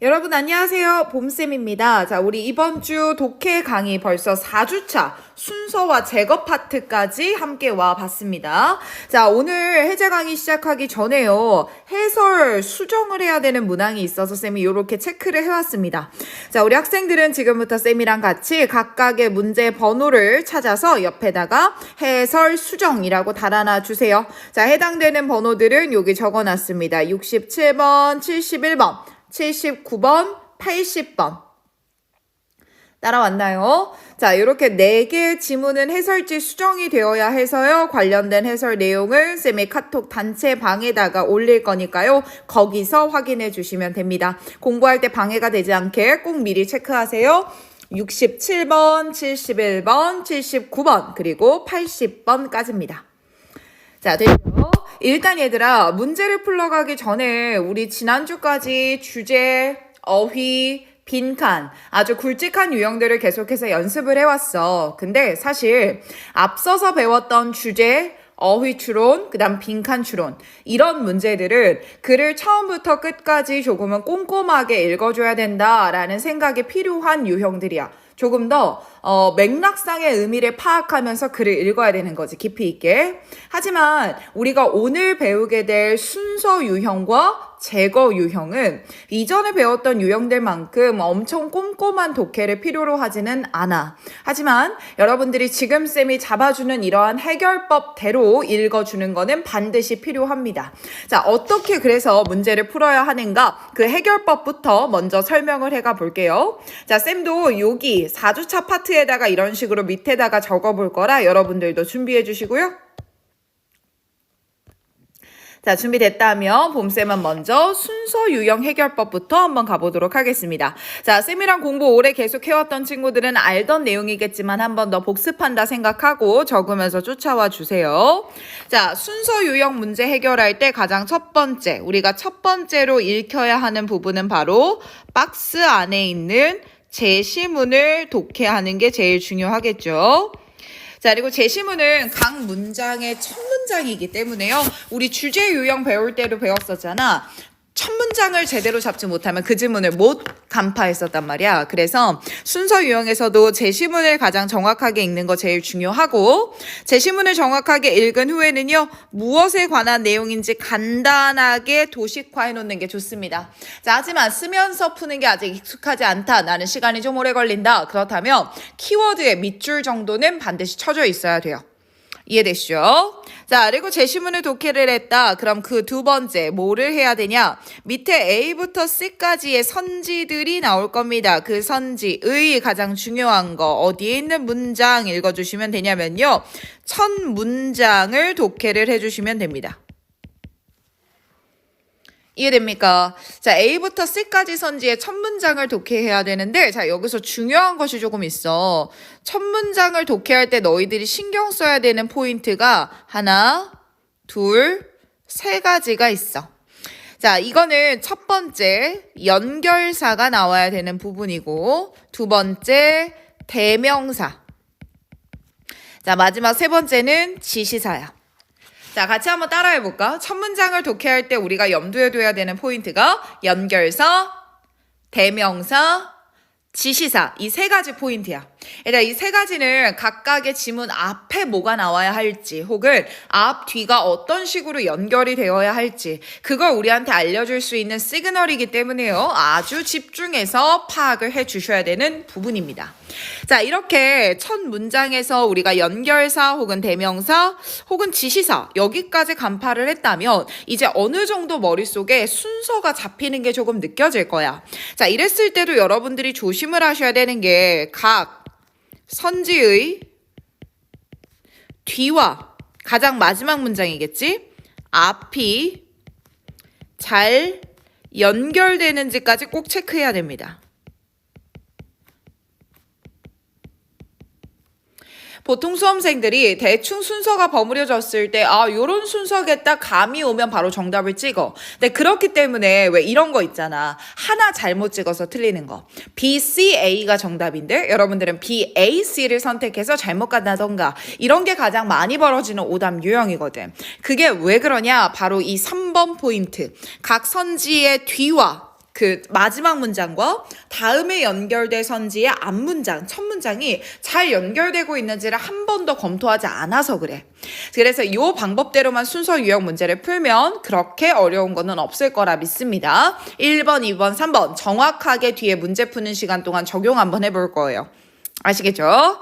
여러분 안녕하세요. 봄쌤입니다. 자, 우리 이번 주 독해 강의 벌써 4주차 순서와 제거 파트까지 함께 와 봤습니다. 자, 오늘 해제 강의 시작하기 전에요. 해설 수정을 해야 되는 문항이 있어서 쌤이 이렇게 체크를 해왔습니다. 자, 우리 학생들은 지금부터 쌤이랑 같이 각각의 문제 번호를 찾아서 옆에다가 해설 수정이라고 달아놔 주세요. 자, 해당되는 번호들은 여기 적어놨습니다. 67번, 71번. 79번, 80번. 따라왔나요? 자, 이렇게 4개의 지문은 해설지 수정이 되어야 해서요. 관련된 해설 내용을 쌤의 카톡 단체 방에다가 올릴 거니까요. 거기서 확인해 주시면 됩니다. 공부할 때 방해가 되지 않게 꼭 미리 체크하세요. 67번, 71번, 79번, 그리고 80번까지입니다. 자, 됐죠? 일단 얘들아, 문제를 풀러가기 전에 우리 지난주까지 주제, 어휘, 빈칸, 아주 굵직한 유형들을 계속해서 연습을 해왔어. 근데 사실 앞서서 배웠던 주제, 어휘 추론, 그 다음 빈칸 추론, 이런 문제들은 글을 처음부터 끝까지 조금은 꼼꼼하게 읽어줘야 된다라는 생각이 필요한 유형들이야. 조금 더 맥락상의 의미를 파악하면서 글을 읽어야 되는 거지, 깊이 있게. 하지만 우리가 오늘 배우게 될 순서 유형과 제거 유형은 이전에 배웠던 유형들만큼 엄청 꼼꼼한 독해를 필요로 하지는 않아. 하지만 여러분들이 지금 쌤이 잡아주는 이러한 해결법대로 읽어주는 거는 반드시 필요합니다. 자, 어떻게 그래서 문제를 풀어야 하는가? 그 해결법부터 먼저 설명을 해가 볼게요. 자, 쌤도 여기 4주차 파트에다가 이런 식으로 밑에다가 적어볼 거라 여러분들도 준비해 주시고요. 자, 준비됐다면 봄쌤은 먼저 순서 유형 해결법부터 한번 가보도록 하겠습니다. 자, 쌤이랑 공부 오래 계속 해왔던 친구들은 알던 내용이겠지만 한 번 더 복습한다 생각하고 적으면서 쫓아와 주세요. 자, 순서 유형 문제 해결할 때 가장 첫 번째, 우리가 첫 번째로 읽혀야 하는 부분은 바로 박스 안에 있는 제시문을 독해하는 게 제일 중요하겠죠. 자, 그리고 제시문은 각 문장의 첫 문장이기 때문에요. 우리 주제 유형 배울 때도 배웠었잖아. 첫 문장을 제대로 잡지 못하면 그 지문을 못 간파했었단 말이야. 그래서 순서 유형에서도 제시문을 가장 정확하게 읽는 거 제일 중요하고, 제시문을 정확하게 읽은 후에는요, 무엇에 관한 내용인지 간단하게 도식화해 놓는 게 좋습니다. 자, 하지만 쓰면서 푸는 게 아직 익숙하지 않다, 나는 시간이 좀 오래 걸린다, 그렇다면 키워드의 밑줄 정도는 반드시 쳐져 있어야 돼요. 이해되시죠? 자, 그리고 제시문을 독해를 했다. 그럼 그 두 번째 뭐를 해야 되냐? 밑에 A부터 C까지의 선지들이 나올 겁니다. 그 선지의 가장 중요한 거 어디에 있는 문장 읽어주시면 되냐면요, 첫 문장을 독해를 해주시면 됩니다. 이해됩니까? 자, A부터 C까지 선지의 첫 문장을 독해해야 되는데, 자, 여기서 중요한 것이 조금 있어. 첫 문장을 독해할 때 너희들이 신경 써야 되는 포인트가 하나, 둘, 세 가지가 있어. 자, 이거는 첫 번째, 연결사가 나와야 되는 부분이고, 두 번째, 대명사. 자, 마지막 세 번째는 지시사야. 자, 같이 한번 따라해볼까? 첫 문장을 독해할 때 우리가 염두에 둬야 되는 포인트가 연결사, 대명사, 지시사, 이 세 가지 포인트야. 얘들아, 이 세 가지는 각각의 지문 앞에 뭐가 나와야 할지, 혹은 앞, 뒤가 어떤 식으로 연결이 되어야 할지, 그걸 우리한테 알려줄 수 있는 시그널이기 때문에요, 아주 집중해서 파악을 해 주셔야 되는 부분입니다. 자, 이렇게 첫 문장에서 우리가 연결사 혹은 대명사 혹은 지시사 여기까지 간파를 했다면 이제 어느 정도 머릿속에 순서가 잡히는 게 조금 느껴질 거야. 자, 이랬을 때도 여러분들이 조심을 하셔야 되는 게 각 선지의 뒤와 가장 마지막 문장이겠지? 앞이 잘 연결되는지까지 꼭 체크해야 됩니다. 보통 수험생들이 대충 순서가 버무려졌을 때 요런 순서겠다 감이 오면 바로 정답을 찍어. 근데 그렇기 때문에 왜 이런 거 있잖아. 하나 잘못 찍어서 틀리는 거. B, C, A가 정답인데 여러분들은 B, A, C를 선택해서 잘못 간다던가 이런 게 가장 많이 벌어지는 오답 유형이거든. 그게 왜 그러냐? 바로 이 3번 포인트. 각 선지의 뒤와 그 마지막 문장과 다음에 연결될 선지의 앞문장, 첫 문장이 잘 연결되고 있는지를 한 번 더 검토하지 않아서 그래. 그래서 이 방법대로만 순서 유형 문제를 풀면 그렇게 어려운 거는 없을 거라 믿습니다. 1번, 2번, 3번 정확하게 뒤에 문제 푸는 시간 동안 적용 한번 해볼 거예요. 아시겠죠?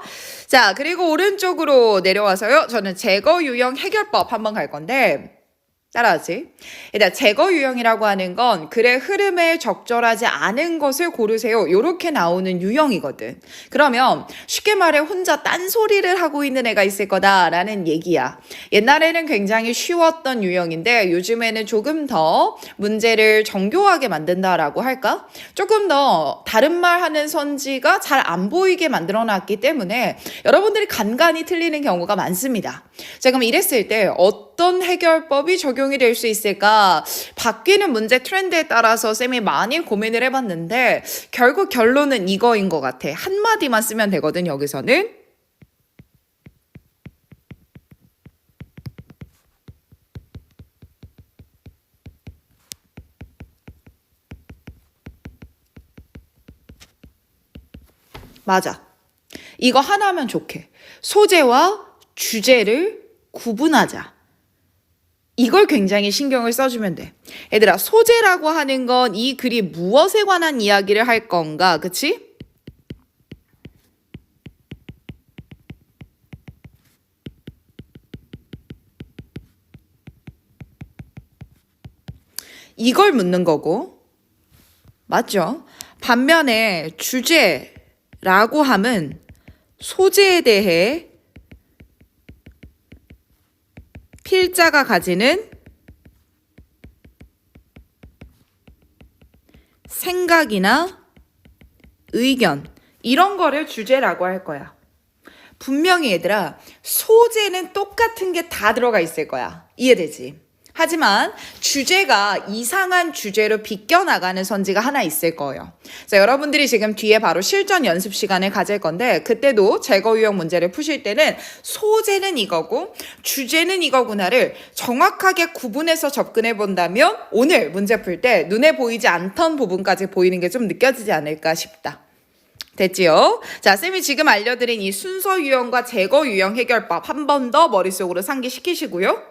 자, 그리고 오른쪽으로 내려와서요. 저는 제거 유형 해결법 한번 갈 건데 따라하지. 일단 제거 유형이라고 하는 건 글의 흐름에 적절하지 않은 것을 고르세요. 요렇게 나오는 유형이거든. 그러면 쉽게 말해 혼자 딴소리를 하고 있는 애가 있을 거다라는 얘기야. 옛날에는 굉장히 쉬웠던 유형인데 요즘에는 조금 더 문제를 정교하게 만든다라고 할까? 조금 더 다른 말 하는 선지가 잘 안 보이게 만들어 놨기 때문에 여러분들이 간간히 틀리는 경우가 많습니다. 자, 그럼 이랬을 때 어떤 해결법이 적용이 될 수 있을까? 바뀌는 문제 트렌드에 따라서 쌤이 많이 고민을 해봤는데 결국 결론은 이거인 것 같아. 한마디만 쓰면 되거든, 여기서는. 맞아. 이거 하나면 좋게. 소재와 주제를 구분하자. 이걸 굉장히 신경을 써주면 돼. 얘들아, 소재라고 하는 건 이 글이 무엇에 관한 이야기를 할 건가, 그치? 이걸 묻는 거고, 맞죠? 반면에 주제라고 함은 소재에 대해 필자가 가지는 생각이나 의견, 이런 거를 주제라고 할 거야. 분명히 얘들아, 소재는 똑같은 게 다 들어가 있을 거야. 이해되지? 하지만 주제가 이상한 주제로 비껴나가는 선지가 하나 있을 거예요. 자, 여러분들이 지금 뒤에 바로 실전 연습 시간을 가질 건데 그때도 제거 유형 문제를 푸실 때는 소재는 이거고 주제는 이거구나를 정확하게 구분해서 접근해 본다면 오늘 문제 풀 때 눈에 보이지 않던 부분까지 보이는 게 좀 느껴지지 않을까 싶다. 됐지요? 자, 쌤이 지금 알려드린 이 순서 유형과 제거 유형 해결법 한 번 더 머릿속으로 상기시키시고요.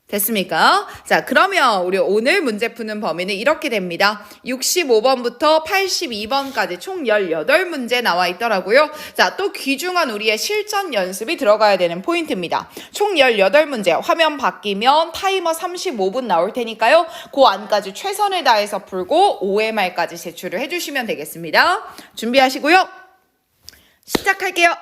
됐습니까? 자, 그러면 우리 오늘 문제 푸는 범위는 이렇게 됩니다. 65번부터 82번까지 총 18문제 나와 있더라고요. 자, 또 귀중한 우리의 실전 연습이 들어가야 되는 포인트입니다. 총 18문제, 화면 바뀌면 타이머 35분 나올 테니까요. 그 안까지 최선을 다해서 풀고 OMR까지 제출을 해주시면 되겠습니다. 준비하시고요. 시작할게요.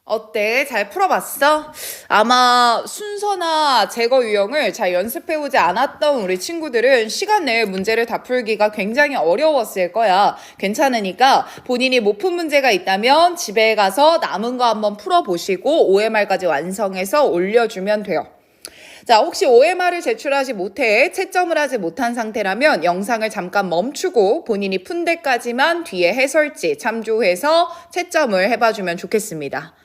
어때? 잘 풀어봤어? 아마 순서나 제거 유형을 잘 연습해오지 않았던 우리 친구들은 시간 내에 문제를 다 풀기가 굉장히 어려웠을 거야. 괜찮으니까 본인이 못 푼 문제가 있다면 집에 가서 남은 거 한번 풀어보시고 OMR까지 완성해서 올려주면 돼요. 자, 혹시 OMR을 제출하지 못해 채점을 하지 못한 상태라면 영상을 잠깐 멈추고 본인이 푼 데까지만 뒤에 해설지 참조해서 채점을 해봐주면 좋겠습니다.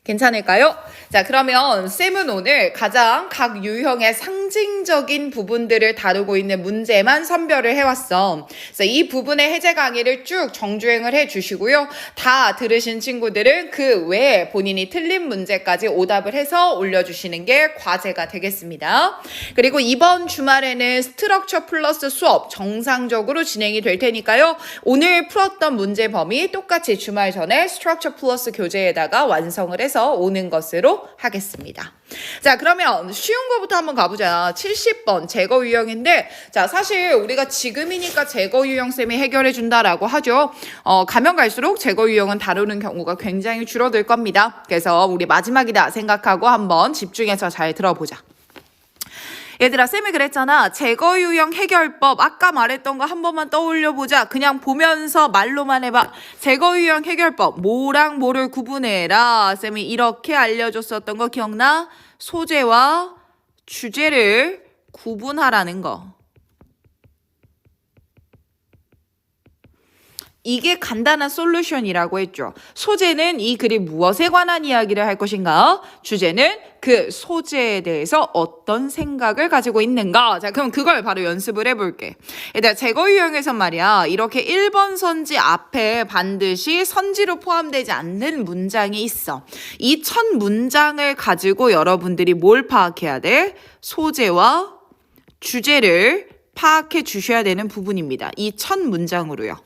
괜찮을까요? 자, 그러면 쌤은 오늘 가장 각 유형의 상징적인 부분들을 다루고 있는 문제만 선별을 해왔어. 그래서 이 부분의 해제 강의를 쭉 정주행을 해주시고요. 다 들으신 친구들은 그 외에 본인이 틀린 문제까지 오답을 해서 올려주시는 게 과제가 되겠습니다. 그리고 이번 주말에는 스트럭처 플러스 수업 정상적으로 진행이 될 테니까요. 오늘 풀었던 문제 범위 똑같이 주말 전에 스트럭처 플러스 교재에다가 완성을 해서 오는 것으로 하겠습니다. 자, 그러면 쉬운 거부터 한번 가보자. 70번 제거 유형인데, 자, 사실 우리가 지금이니까 제거 유형 쌤이 해결해 준다라고 하죠. 가면 갈수록 제거 유형은 다루는 경우가 굉장히 줄어들 겁니다. 그래서 우리 마지막이다 생각하고 한번 집중해서 잘 들어보자. 얘들아, 쌤이 그랬잖아. 제거 유형 해결법 아까 말했던 거 한 번만 떠올려보자. 그냥 보면서 말로만 해봐. 제거 유형 해결법 뭐랑 뭐를 구분해라. 쌤이 이렇게 알려줬었던 거 기억나? 소재와 주제를 구분하라는 거. 이게 간단한 솔루션이라고 했죠. 소재는 이 글이 무엇에 관한 이야기를 할 것인가? 주제는 그 소재에 대해서 어떤 생각을 가지고 있는가? 자, 그럼 그걸 바로 연습을 해볼게. 얘들아, 제거 유형에서 말이야. 이렇게 1번 선지 앞에 반드시 선지로 포함되지 않는 문장이 있어. 이 첫 문장을 가지고 여러분들이 뭘 파악해야 돼? 소재와 주제를 파악해 주셔야 되는 부분입니다. 이 첫 문장으로요.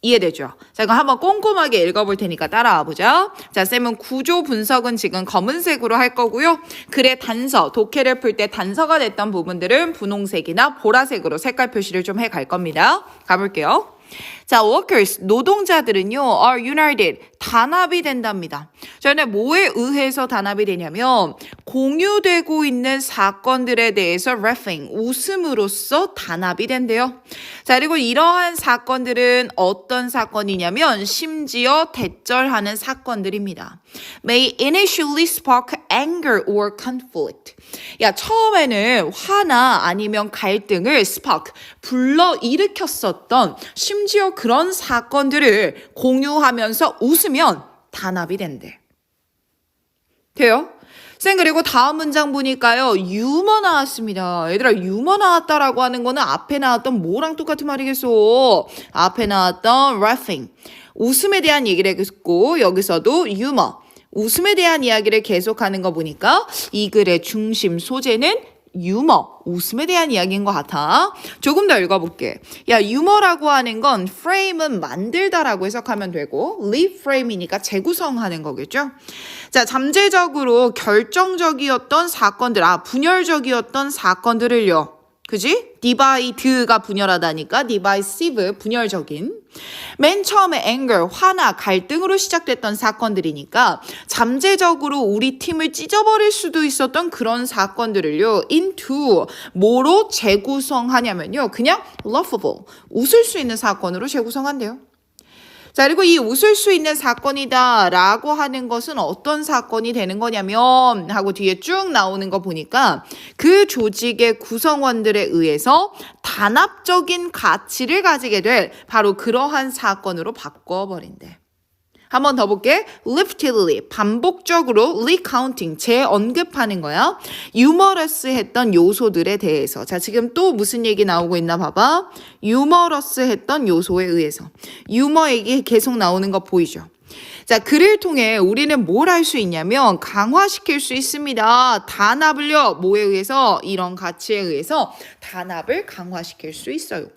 이해되죠? 자, 이거 한번 꼼꼼하게 읽어볼 테니까 따라와 보자. 자, 쌤은 구조 분석은 지금 검은색으로 할 거고요. 글의 단서, 독해를 풀 때 단서가 됐던 부분들은 분홍색이나 보라색으로 색깔 표시를 좀 해 갈 겁니다. 가볼게요. 자, workers, 노동자들은요, are united, 단합이 된답니다. 저는 뭐에 의해서 단합이 되냐면, 공유되고 있는 사건들에 대해서 laughing, 웃음으로써 단합이 된대요. 자, 그리고 이러한 사건들은 어떤 사건이냐면, 심지어 대절하는 사건들입니다. May initially spark anger or conflict. 야, 처음에는 화나 아니면 갈등을 spark, 불러일으켰었던 심지어 그런 사건들을 공유하면서 웃으면 단합이 된대. 돼요? 쌤, 그리고 다음 문장 보니까요, 유머 나왔습니다. 얘들아, 유머 나왔다라고 하는 거는 앞에 나왔던 뭐랑 똑같은 말이겠어? 앞에 나왔던 laughing, 웃음에 대한 얘기를 했고, 여기서도 유머, 웃음에 대한 이야기를 계속하는 거 보니까 이 글의 중심 소재는 유머, 웃음에 대한 이야기인 것 같아. 조금 더 읽어볼게. 야, 유머라고 하는 건 frame은 만들다라고 해석하면 되고 reframe이니까 재구성하는 거겠죠. 자, 잠재적으로 결정적이었던 사건들, 분열적이었던 사건들을요. 그지? divide가 분열하다니까 divisive, 분열적인. 맨 처음에 anger, 화나 갈등으로 시작됐던 사건들이니까 잠재적으로 우리 팀을 찢어버릴 수도 있었던 그런 사건들을요. into 뭐로 재구성하냐면요. 그냥 laughable, 웃을 수 있는 사건으로 재구성한대요. 자, 그리고 이 웃을 수 있는 사건이다 라고 하는 것은 어떤 사건이 되는 거냐면 하고 뒤에 쭉 나오는 거 보니까 그 조직의 구성원들에 의해서 단합적인 가치를 가지게 될 바로 그러한 사건으로 바꿔버린대. 한 번 더 볼게. repeatedly, 반복적으로 recounting, 재언급하는 거야. humorous 했던 요소들에 대해서. 자, 지금 또 무슨 얘기 나오고 있나 봐봐. humorous 했던 요소에 의해서. 유머 얘기 계속 나오는 거 보이죠? 자, 글을 통해 우리는 뭘 할 수 있냐면 강화시킬 수 있습니다. 단합을요. 뭐에 의해서? 이런 가치에 의해서 단합을 강화시킬 수 있어요.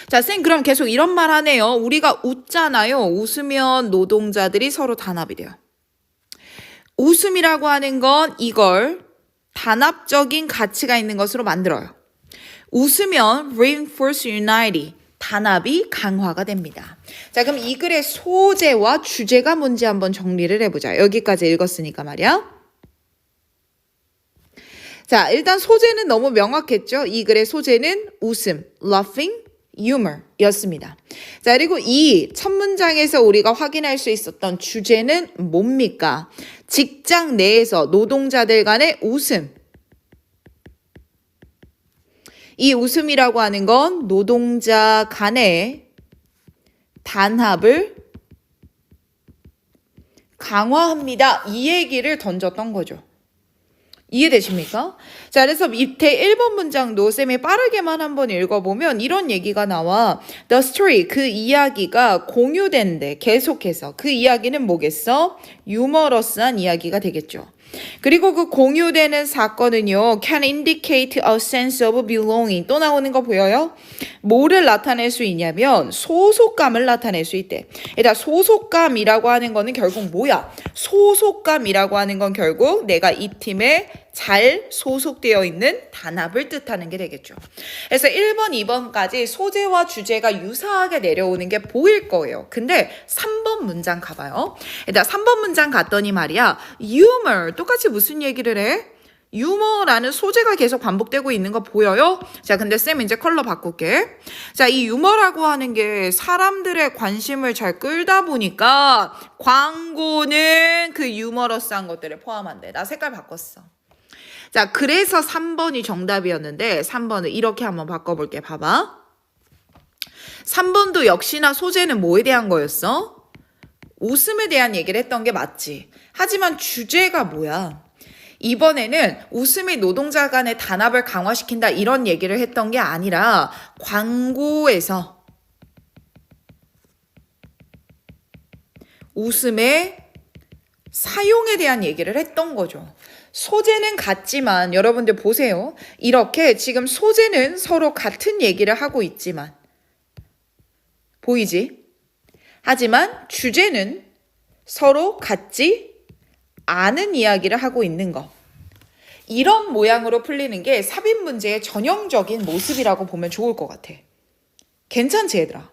자, 쌤, 그럼 계속 이런 말 하네요. 우리가 웃잖아요. 웃으면 노동자들이 서로 단합이 돼요. 웃음이라고 하는 건 이걸 단합적인 가치가 있는 것으로 만들어요. 웃으면 reinforce unity, 단합이 강화가 됩니다. 자, 그럼 이 글의 소재와 주제가 뭔지 한번 정리를 해보자. 여기까지 읽었으니까 말이야. 자, 일단 소재는 너무 명확했죠. 이 글의 소재는 웃음, laughing, humor 였습니다. 자, 그리고 이 첫 문장에서 우리가 확인할 수 있었던 주제는 뭡니까? 직장 내에서 노동자들 간의 웃음. 이 웃음이라고 하는 건 노동자 간의 단합을 강화합니다. 이 얘기를 던졌던 거죠. 이해되십니까? 자, 그래서 밑에 1번 문장도 쌤이 빠르게만 한번 읽어보면 이런 얘기가 나와. The story, 그 이야기가 공유된데 계속해서 그 이야기는 뭐겠어? 유머러스한 이야기가 되겠죠. 그리고 그 공유되는 사건은요, can indicate a sense of belonging. 또 나오는 거 보여요? 뭐를 나타낼 수 있냐면 소속감을 나타낼 수 있대. 일단 소속감이라고 하는 거는 결국 뭐야? 소속감이라고 하는 건 결국 내가 이 팀에 잘 소속되어 있는 단합을 뜻하는 게 되겠죠. 그래서 1번, 2번까지 소재와 주제가 유사하게 내려오는 게 보일 거예요. 근데 3번 문장 가봐요. 일단 3번 문장 갔더니 말이야. humor, 똑같이 무슨 얘기를 해? 유머라는 소재가 계속 반복되고 있는 거 보여요? 자, 근데 쌤 이제 컬러 바꿀게. 자, 이 유머라고 하는 게 사람들의 관심을 잘 끌다 보니까 광고는 그 유머러스한 것들을 포함한대. 나 색깔 바꿨어. 자, 그래서 3번이 정답이었는데 3번을 이렇게 한번 바꿔볼게. 봐봐. 3번도 역시나 소재는 뭐에 대한 거였어? 웃음에 대한 얘기를 했던 게 맞지. 하지만 주제가 뭐야? 이번에는 웃음이 노동자 간의 단합을 강화시킨다 이런 얘기를 했던 게 아니라 광고에서 웃음의 사용에 대한 얘기를 했던 거죠. 소재는 같지만 여러분들 보세요. 이렇게 지금 소재는 서로 같은 얘기를 하고 있지만 보이지? 하지만 주제는 서로 같지 않은 이야기를 하고 있는 거. 이런 모양으로 풀리는 게 삽입 문제의 전형적인 모습이라고 보면 좋을 것 같아. 괜찮지 얘들아?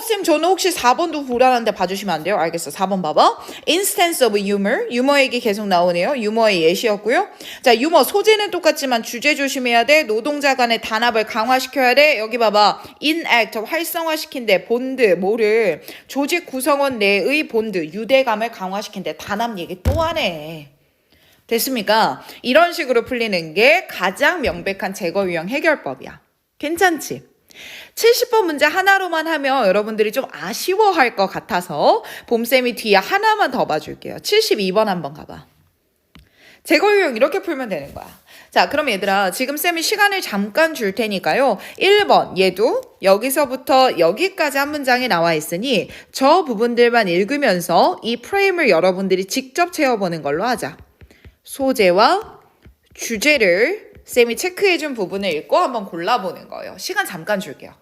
쌤 저는 혹시 4번도 불안한데 봐주시면 안 돼요? 알겠어. 4번 봐봐. Instance of humor. 유머 얘기 계속 나오네요. 유머의 예시였고요. 자, 유머 소재는 똑같지만 주제 조심해야 돼. 노동자 간의 단합을 강화시켜야 돼. 여기 봐봐. enact 활성화시킨대. 본드 뭐를 조직 구성원 내의 본드 유대감을 강화시킨대. 단합 얘기 또 하네. 됐습니까? 이런 식으로 풀리는 게 가장 명백한 제거 유형 해결법이야. 괜찮지? 70번 문제 하나로만 하면 여러분들이 좀 아쉬워할 것 같아서 봄쌤이 뒤에 하나만 더 봐줄게요. 72번 한번 가봐. 제거 유형 이렇게 풀면 되는 거야. 자, 그럼 얘들아 지금 쌤이 시간을 잠깐 줄 테니까요. 1번 얘도 여기서부터 여기까지 한 문장이 나와 있으니 저 부분들만 읽으면서 이 프레임을 여러분들이 직접 채워보는 걸로 하자. 소재와 주제를 쌤이 체크해준 부분을 읽고 한번 골라보는 거예요. 시간 잠깐 줄게요.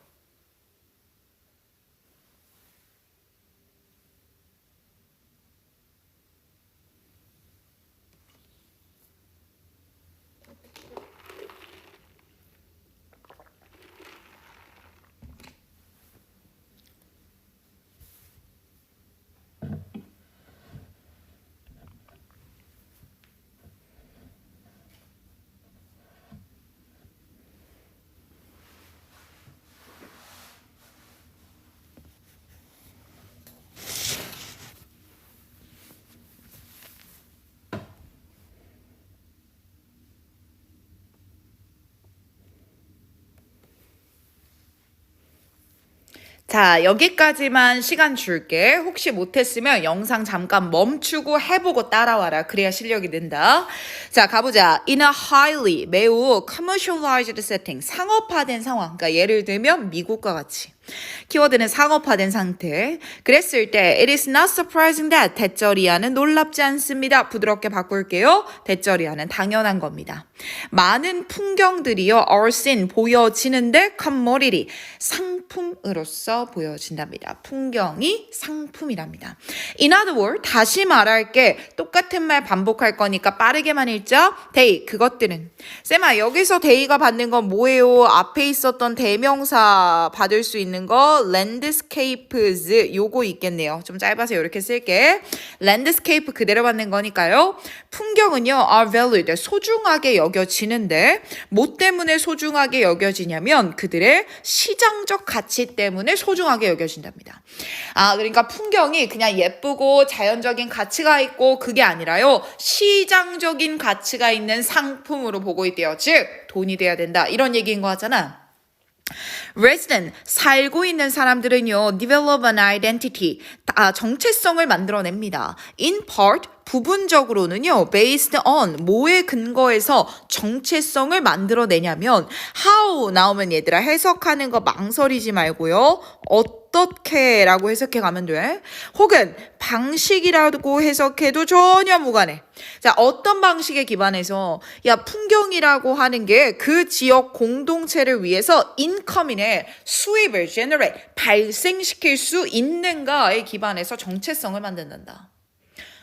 자, 여기까지만 시간 줄게. 혹시 못했으면 영상 잠깐 멈추고 해보고 따라와라. 그래야 실력이 는다. 자, 가보자. In a highly, 매우 commercialized setting, 상업화된 상황. 그러니까 예를 들면 미국과 같이. 키워드는 상업화된 상태. 그랬을 때 it is not surprising that 대절이하는 놀랍지 않습니다. 부드럽게 바꿀게요. 대절이하는 당연한 겁니다. 많은 풍경들이요 are seen 보여지는데 commodity 상품으로서 보여진답니다. 풍경이 상품이랍니다. In other words 다시 말할게. 똑같은 말 반복할 거니까 빠르게만 읽자. they 그것들은 쌤아 여기서 they가 받는 건 뭐예요? 앞에 있었던 대명사 받을 수 있는 있는 거 landscapes 요거 있겠네요. 좀 짧아서 이렇게 쓸게. landscape 그대로 받는 거니까요. 풍경은요 are valued 소중하게 여겨지는데 뭐 때문에 소중하게 여겨지냐면 그들의 시장적 가치 때문에 소중하게 여겨진답니다. 그러니까 풍경이 그냥 예쁘고 자연적인 가치가 있고 그게 아니라요. 시장적인 가치가 있는 상품으로 보고 있대요. 즉 돈이 돼야 된다. 이런 얘기인 거 같잖아. Resident, 살고 있는 사람들은요, develop an identity, 정체성을 만들어냅니다. In part, 부분적으로는요, based on, 뭐에 근거해서 정체성을 만들어내냐면, how 나오면 얘들아 해석하는 거 망설이지 말고요, 어떻게 라고 해석해 가면 돼. 혹은 방식이라고 해석해도 전혀 무관해. 자, 어떤 방식에 기반해서 풍경이라고 하는 게 그 지역 공동체를 위해서 인컴이네 수입을 generate 발생시킬 수 있는가에 기반해서 정체성을 만든단다.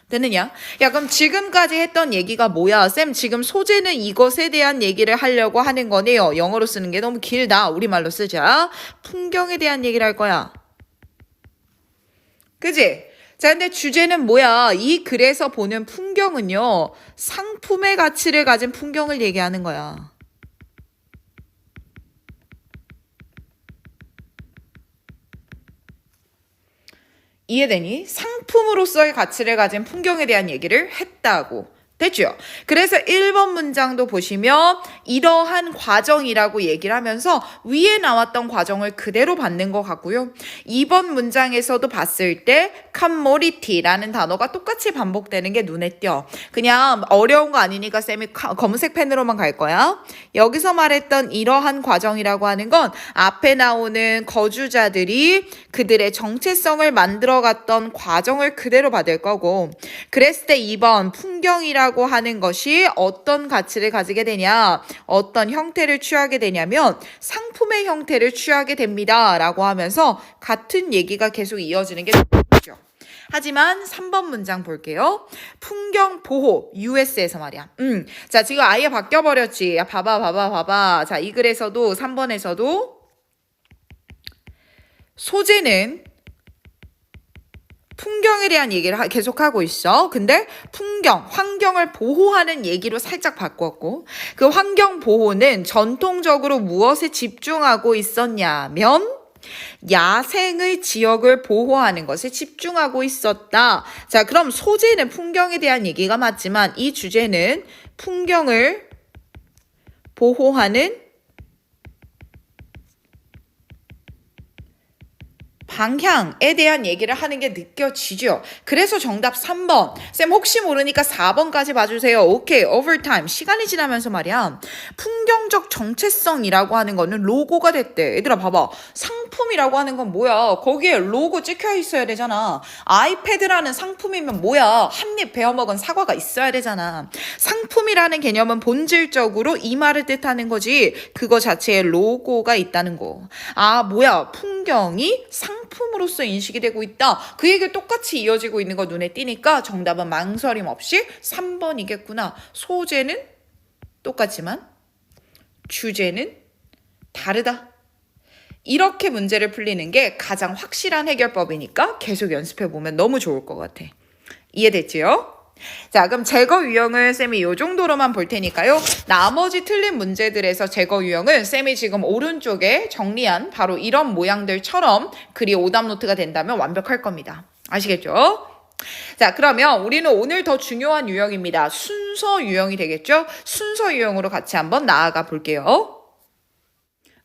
됐느냐? 그럼 지금까지 했던 얘기가 뭐야? 쌤 지금 소재는 이것에 대한 얘기를 하려고 하는 거네요. 영어로 쓰는 게 너무 길다. 우리말로 쓰자. 풍경에 대한 얘기를 할 거야. 그지? 자, 근데 주제는 뭐야? 이 글에서 보는 풍경은요, 상품의 가치를 가진 풍경을 얘기하는 거야. 이해되니? 상품으로서의 가치를 가진 풍경에 대한 얘기를 했다고. 됐죠? 그래서 1번 문장도 보시면 이러한 과정이라고 얘기를 하면서 위에 나왔던 과정을 그대로 받는 것 같고요. 2번 문장에서도 봤을 때 commodity라는 단어가 똑같이 반복되는 게 눈에 띄어. 그냥 어려운 거 아니니까 쌤이 검은색 펜으로만 갈 거야. 여기서 말했던 이러한 과정이라고 하는 건 앞에 나오는 거주자들이 그들의 정체성을 만들어갔던 과정을 그대로 받을 거고, 그랬을 때 2번 풍경이라고 하는 것이 어떤 가치를 가지게 되냐, 어떤 형태를 취하게 되냐면 상품의 형태를 취하게 됩니다 라고 하면서 같은 얘기가 계속 이어지는 게 좋죠. 하지만 3번 문장 볼게요. 풍경 보호, US에서 말이야. 자, 지금 아예 바뀌어버렸지. 봐봐. 자, 이 글에서도 3번에서도 소재는 풍경에 대한 얘기를 계속하고 있어. 근데 풍경, 환경을 보호하는 얘기로 살짝 바꿨고, 그 환경 보호는 전통적으로 무엇에 집중하고 있었냐면 야생의 지역을 보호하는 것에 집중하고 있었다. 자, 그럼 소재는 풍경에 대한 얘기가 맞지만 이 주제는 풍경을 보호하는 방향에 대한 얘기를 하는 게 느껴지죠. 그래서 정답 3번. 쌤 혹시 모르니까 4번까지 봐주세요. 오케이. overtime. 시간이 지나면서 말이야. 풍경적 정체성이라고 하는 거는 로고가 됐대. 얘들아 봐봐. 상품이라고 하는 건 뭐야? 거기에 로고 찍혀 있어야 되잖아. 아이패드라는 상품이면 뭐야? 한 입 베어먹은 사과가 있어야 되잖아. 상품이라는 개념은 본질적으로 이 말을 뜻하는 거지. 그거 자체에 로고가 있다는 거. 뭐야? 풍경이 상품으로서 인식이 되고 있다. 그 얘기 똑같이 이어지고 있는 거 눈에 띄니까 정답은 망설임 없이 3번이겠구나. 소재는 똑같지만 주제는 다르다. 이렇게 문제를 풀리는 게 가장 확실한 해결법이니까 계속 연습해보면 너무 좋을 것 같아. 이해됐지요? 자, 그럼 제거 유형을 쌤이 이 정도로만 볼 테니까요. 나머지 틀린 문제들에서 제거 유형은 쌤이 지금 오른쪽에 정리한 바로 이런 모양들처럼 글이 오답 노트가 된다면 완벽할 겁니다. 아시겠죠? 자, 그러면 우리는 오늘 더 중요한 유형입니다. 순서 유형이 되겠죠? 순서 유형으로 같이 한번 나아가 볼게요.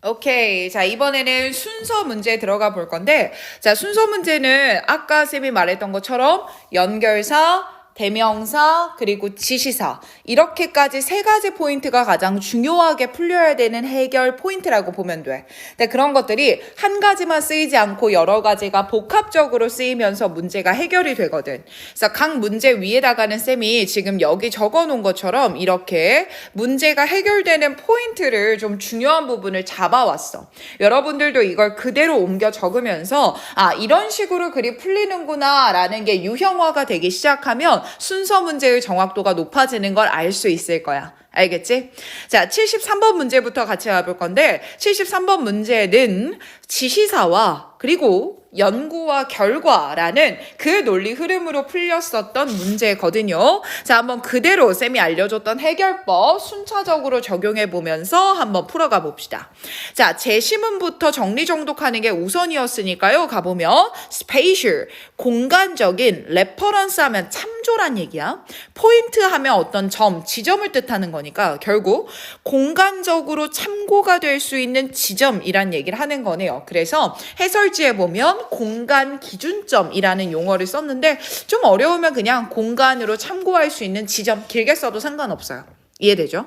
오케이. 자, 이번에는 순서 문제 들어가 볼 건데, 자, 순서 문제는 아까 쌤이 말했던 것처럼 연결사, 대명사, 그리고 지시사, 이렇게까지 세 가지 포인트가 가장 중요하게 풀려야 되는 해결 포인트라고 보면 돼. 근데 그런 것들이 한 가지만 쓰이지 않고 여러 가지가 복합적으로 쓰이면서 문제가 해결이 되거든. 그래서 각 문제 위에다가는 쌤이 지금 여기 적어 놓은 것처럼 이렇게 문제가 해결되는 포인트를 좀 중요한 부분을 잡아왔어. 여러분들도 이걸 그대로 옮겨 적으면서 이런 식으로 글이 풀리는구나 라는 게 유형화가 되기 시작하면 순서 문제의 정확도가 높아지는 걸 알 수 있을 거야. 알겠지? 자, 73번 문제부터 같이 가볼 건데 73번 문제는 지시사와 그리고 연구와 결과라는 그 논리 흐름으로 풀렸었던 문제거든요. 자, 한번 그대로 쌤이 알려줬던 해결법 순차적으로 적용해 보면서 한번 풀어가 봅시다. 자, 제시문부터 정리정독하는 게 우선이었으니까요. 가보면 spatial, 공간적인, reference 하면 참조란 얘기야. 포인트 하면 어떤 점, 지점을 뜻하는 거니까 결국 공간적으로 참고가 될 수 있는 지점이란 얘기를 하는 거네요. 그래서 해설지에 보면 공간 기준점이라는 용어를 썼는데 좀 어려우면 그냥 공간으로 참고할 수 있는 지점 길게 써도 상관없어요. 이해되죠?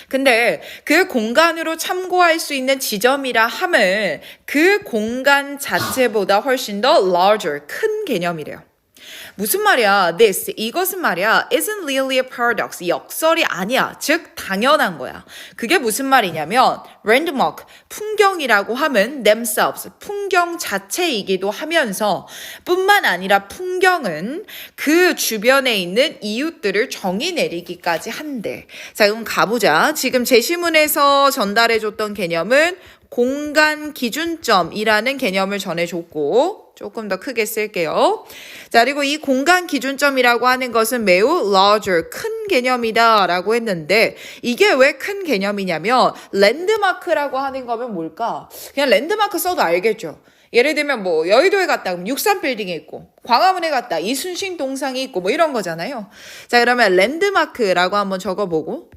근데 그 공간으로 참고할 수 있는 지점이라 함은 그 공간 자체보다 훨씬 더 larger, 큰 개념이래요. 무슨 말이야? This, 이것은 말이야. Isn't really a paradox. 역설이 아니야. 즉, 당연한 거야. 그게 무슨 말이냐면 landmark, 풍경이라고 하면 themselves, 풍경 자체이기도 하면서 뿐만 아니라 풍경은 그 주변에 있는 이웃들을 정의 내리기까지 한대. 자, 그럼 가보자. 지금 제시문에서 전달해줬던 개념은 공간 기준점이라는 개념을 전해줬고 조금 더 크게 쓸게요. 자, 그리고 이 공간 기준점이라고 하는 것은 매우 larger, 큰 개념이다 라고 했는데 이게 왜 큰 개념이냐면 랜드마크라고 하는 거면 뭘까? 그냥 랜드마크 써도 알겠죠. 예를 들면 뭐 여의도에 갔다 그럼 63빌딩이 있고 광화문에 갔다 이순신 동상이 있고 뭐 이런 거잖아요. 자, 그러면 랜드마크라고 한번 적어보고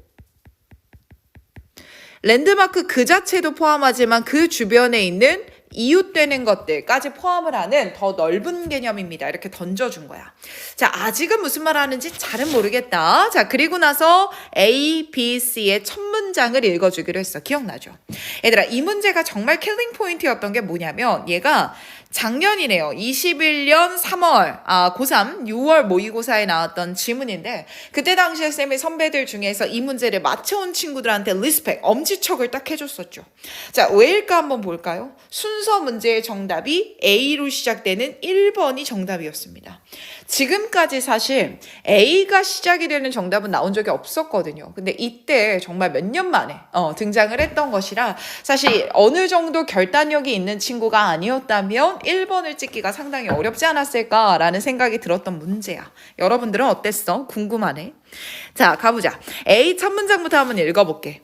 랜드마크 그 자체도 포함하지만 그 주변에 있는 이웃되는 것들까지 포함을 하는 더 넓은 개념입니다. 이렇게 던져준 거야. 자, 아직은 무슨 말 하는지 잘은 모르겠다. 자, 그리고 나서 A, B, C의 첫 문장을 읽어주기로 했어. 기억나죠? 얘들아, 이 문제가 정말 킬링 포인트였던 게 뭐냐면 얘가 작년이네요. 21년 3월, 고3, 6월 모의고사에 나왔던 지문인데 그때 당시에 쌤이 선배들 중에서 이 문제를 맞춰온 친구들한테 리스펙, 엄지척을 딱 해줬었죠. 자, 왜일까 한번 볼까요? 순서 문제의 정답이 A로 시작되는 1번이 정답이었습니다. 지금까지 사실 A가 시작이 되는 정답은 나온 적이 없었거든요. 근데 이때 정말 몇 년 만에 등장을 했던 것이라 사실 어느 정도 결단력이 있는 친구가 아니었다면 1번을 찍기가 상당히 어렵지 않았을까라는 생각이 들었던 문제야. 여러분들은 어땠어? 궁금하네. 자, 가보자. A 첫 문장부터 한번 읽어볼게.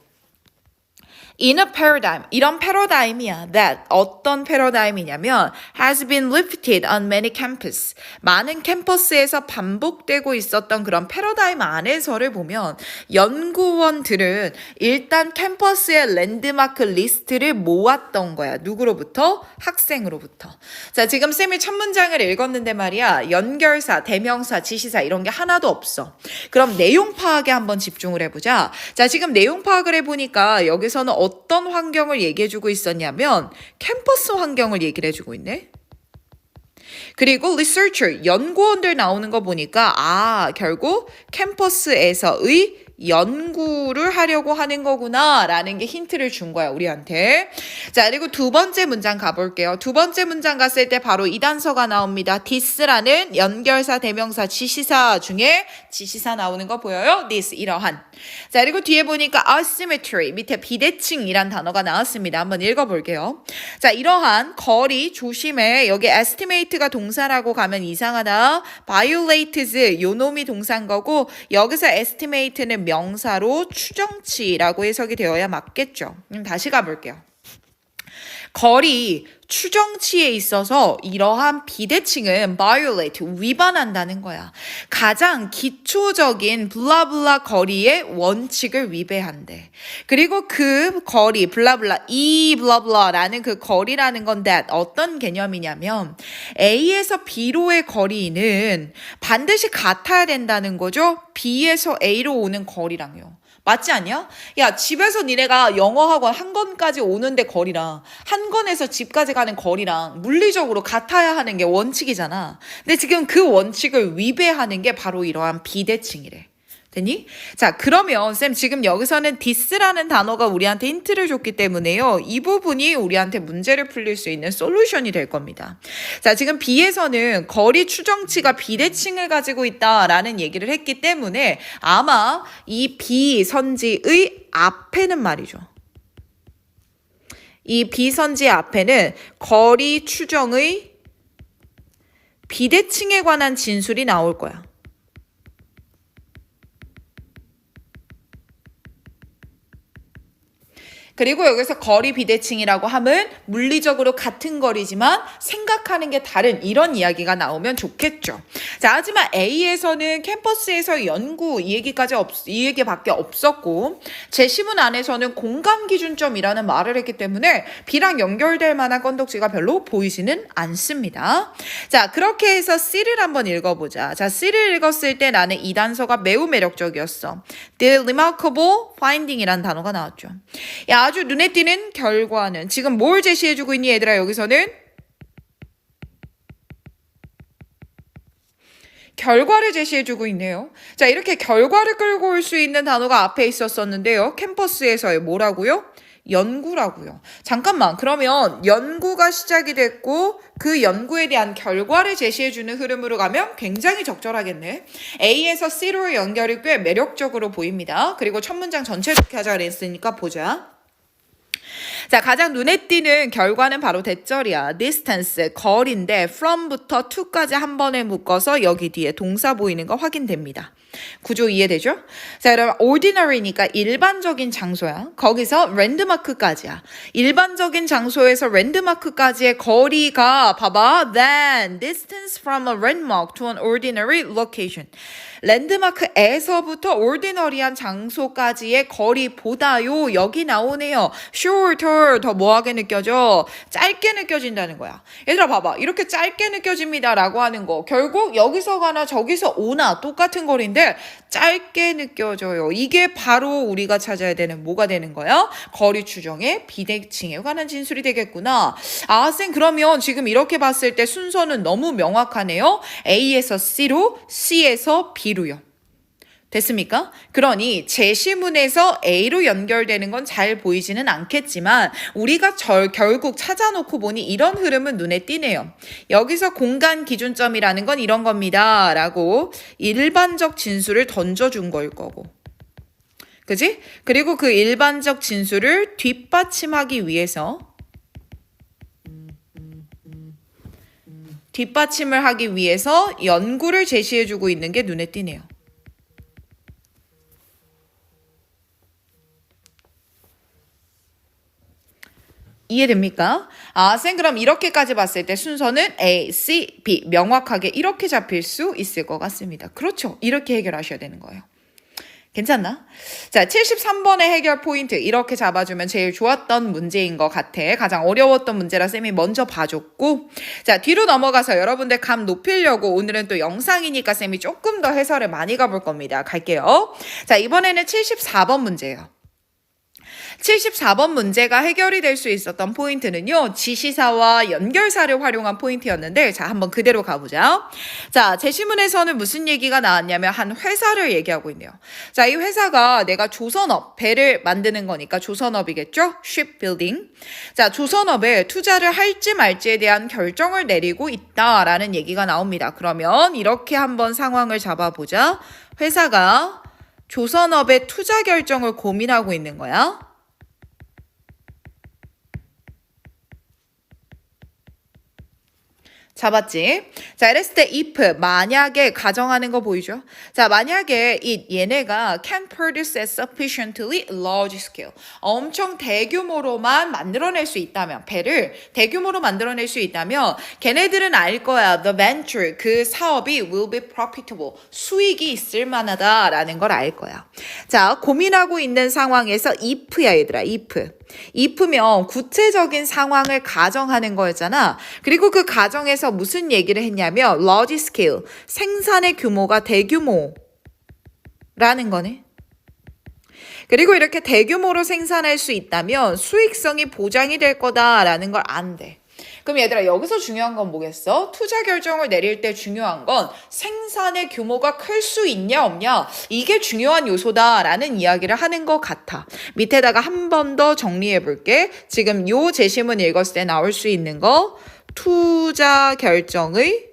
In a paradigm, 이런 패러다임이야. That, 어떤 패러다임이냐면 has been repeated on many campuses. 많은 캠퍼스에서 반복되고 있었던 그런 패러다임 안에서를 보면 연구원들은 일단 캠퍼스의 랜드마크 리스트를 모았던 거야. 누구로부터? 학생으로부터. 자, 지금 쌤이 첫 문장을 읽었는데 말이야. 연결사, 대명사, 지시사 이런 게 하나도 없어. 그럼 내용 파악에 한번 집중을 해보자. 자, 지금 내용 파악을 해보니까 여기서는 어떤 환경을 얘기해주고 있었냐면 캠퍼스 환경을 얘기를 해주고 있네. 그리고 researcher, 연구원들 나오는 거 보니까 결국 캠퍼스에서의 연구를 하려고 하는 거구나 라는 게 힌트를 준 거야 우리한테. 자, 그리고 두 번째 문장 가볼게요. 두 번째 문장 갔을 때 바로 이 단서가 나옵니다. this라는 연결사, 대명사, 지시사 중에 지시사 나오는 거 보여요? this, 이러한. 자, 그리고 뒤에 보니까 asymmetry, 밑에 비대칭이란 단어가 나왔습니다. 한번 읽어볼게요. 자, 이러한 거리, 조심해. 여기 estimate가 동사라고 가면 이상하다. violates, 요 놈이 동사인 거고 여기서 estimate는 명사로 추정치라고 해석이 되어야 맞겠죠. 다시 가볼게요. 거리, 추정치에 있어서 이러한 비대칭은 violate, 위반한다는 거야. 가장 기초적인 블라블라 거리의 원칙을 위배한대. 그리고 그 거리, 블라블라, 이 블라블라라는 그 거리라는 건 that, 어떤 개념이냐면 A에서 B로의 거리는 반드시 같아야 된다는 거죠. B에서 A로 오는 거리랑요. 맞지 않냐? 야, 집에서 니네가 영어 학원 한 권까지 오는데 거리랑 한 권에서 집까지 가는 거리랑 물리적으로 같아야 하는 게 원칙이잖아. 근데 지금 그 원칙을 위배하는 게 바로 이러한 비대칭이래. 됐니? 자, 그러면 쌤 지금 여기서는 this라는 단어가 우리한테 힌트를 줬기 때문에요. 이 부분이 우리한테 문제를 풀릴 수 있는 솔루션이 될 겁니다. 자, 지금 B에서는 거리 추정치가 비대칭을 가지고 있다라는 얘기를 했기 때문에 아마 이 B 선지의 앞에는 말이죠. 이 B 선지 앞에는 거리 추정의 비대칭에 관한 진술이 나올 거야. 그리고 여기서 거리 비대칭이라고 하면 물리적으로 같은 거리지만 생각하는 게 다른 이런 이야기가 나오면 좋겠죠. 자, 하지만 A에서는 캠퍼스에서 연구 이 얘기밖에 없었고 제시문 안에서는 공감 기준점이라는 말을 했기 때문에 B랑 연결될 만한 건덕지가 별로 보이지는 않습니다. 자, 그렇게 해서 C를 한번 읽어보자. 자, C를 읽었을 때 나는 이 단서가 매우 매력적이었어. The remarkable finding이라는 단어가 나왔죠. 야, 아주 눈에 띄는 결과는 지금 뭘 제시해주고 있니 얘들아 여기서는? 결과를 제시해주고 있네요. 자, 이렇게 결과를 끌고 올 수 있는 단어가 앞에 있었었는데요. 캠퍼스에서의 뭐라고요? 연구라고요. 잠깐만, 그러면 연구가 시작이 됐고 그 연구에 대한 결과를 제시해주는 흐름으로 가면 굉장히 적절하겠네. A에서 C로 연결이 꽤 매력적으로 보입니다. 그리고 첫 문장 전체 좋게 하자 그랬으니까 보자. 자, 가장 눈에 띄는 결과는 바로 대절이야. distance, 거리인데 from부터 to까지 한 번에 묶어서 여기 뒤에 동사 보이는 거 확인됩니다. 구조 이해되죠? 자, 여러분 ordinary니까 일반적인 장소야. 거기서 랜드마크까지야. 일반적인 장소에서 랜드마크까지의 거리가 봐봐. Then distance from a landmark to an ordinary location. 랜드마크에서부터 ordinary한 장소까지의 거리보다요. 여기 나오네요. shorter 더 뭐하게 느껴져? 짧게 느껴진다는 거야. 얘들아 봐봐. 이렇게 짧게 느껴집니다 라고 하는 거 결국 여기서 가나 저기서 오나 똑같은 거리인데 짧게 느껴져요. 이게 바로 우리가 찾아야 되는 뭐가 되는 거야? 거리 추정의 비대칭에 관한 진술이 되겠구나. 아, 쌤 그러면 지금 이렇게 봤을 때 순서는 너무 명확하네요. A에서 C로, C에서 B로요. 됐습니까? 그러니 제시문에서 A로 연결되는 건 잘 보이지는 않겠지만 우리가 결국 찾아놓고 보니 이런 흐름은 눈에 띄네요. 여기서 공간 기준점이라는 건 이런 겁니다. 라고 일반적 진술을 던져준 걸 거고. 그지? 그리고 그 일반적 진술을 뒷받침하기 위해서 뒷받침을 하기 위해서 연구를 제시해주고 있는 게 눈에 띄네요. 이해됩니까? 아, 쌤 그럼 이렇게까지 봤을 때 순서는 A, C, B 명확하게 이렇게 잡힐 수 있을 것 같습니다. 그렇죠. 이렇게 해결하셔야 되는 거예요. 괜찮나? 자, 73번의 해결 포인트 이렇게 잡아주면 제일 좋았던 문제인 것 같아. 가장 어려웠던 문제라 쌤이 먼저 봐줬고 자, 뒤로 넘어가서 여러분들 감 높이려고 오늘은 또 영상이니까 쌤이 조금 더 해설을 많이 가볼 겁니다. 갈게요. 자, 이번에는 74번 문제예요. 74번 문제가 해결이 될 수 있었던 포인트는요. 지시사와 연결사를 활용한 포인트였는데 자, 한번 그대로 가보자. 자, 제시문에서는 무슨 얘기가 나왔냐면 한 회사를 얘기하고 있네요. 자, 이 회사가 내가 조선업, 배를 만드는 거니까 조선업이겠죠? shipbuilding. 자, 조선업에 투자를 할지 말지에 대한 결정을 내리고 있다라는 얘기가 나옵니다. 그러면 이렇게 한번 상황을 잡아보자. 회사가 조선업의 투자 결정을 고민하고 있는 거야. 잡았지? 자, 이랬을 때 if 만약에 가정하는 거 보이죠? 자, 만약에 얘네가 can produce at sufficiently large scale 엄청 대규모로만 만들어낼 수 있다면 배를 대규모로 만들어낼 수 있다면 걔네들은 알 거야. The venture 그 사업이 will be profitable 수익이 있을 만하다라는 걸 알 거야. 자, 고민하고 있는 상황에서 if야 얘들아. if면 구체적인 상황을 가정하는 거였잖아. 그리고 그 가정에서 무슨 얘기를 했냐면 large scale, 생산의 규모가 대규모라는 거네. 그리고 이렇게 대규모로 생산할 수 있다면 수익성이 보장이 될 거다라는 걸 안대. 그럼 얘들아 여기서 중요한 건 뭐겠어? 투자 결정을 내릴 때 중요한 건 생산의 규모가 클 수 있냐 없냐 이게 중요한 요소다라는 이야기를 하는 것 같아. 밑에다가 한 번 더 정리해 볼게. 지금 요 제시문 읽었을 때 나올 수 있는 거 투자 결정의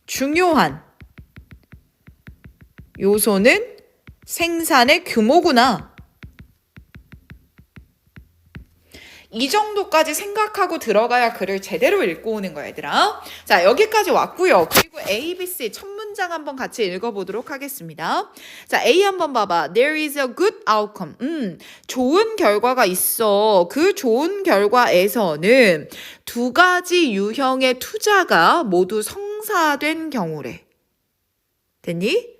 중요한 요소는 생산의 규모구나. 이 정도까지 생각하고 들어가야 글을 제대로 읽고 오는 거야, 얘들아. 자, 여기까지 왔고요. 그리고 A, B, C 첫 문장 한번 같이 읽어보도록 하겠습니다. 자, A 한번 봐봐. There is a good outcome. 좋은 결과가 있어. 그 좋은 결과에서는 두 가지 유형의 투자가 모두 성사된 경우래. 됐니?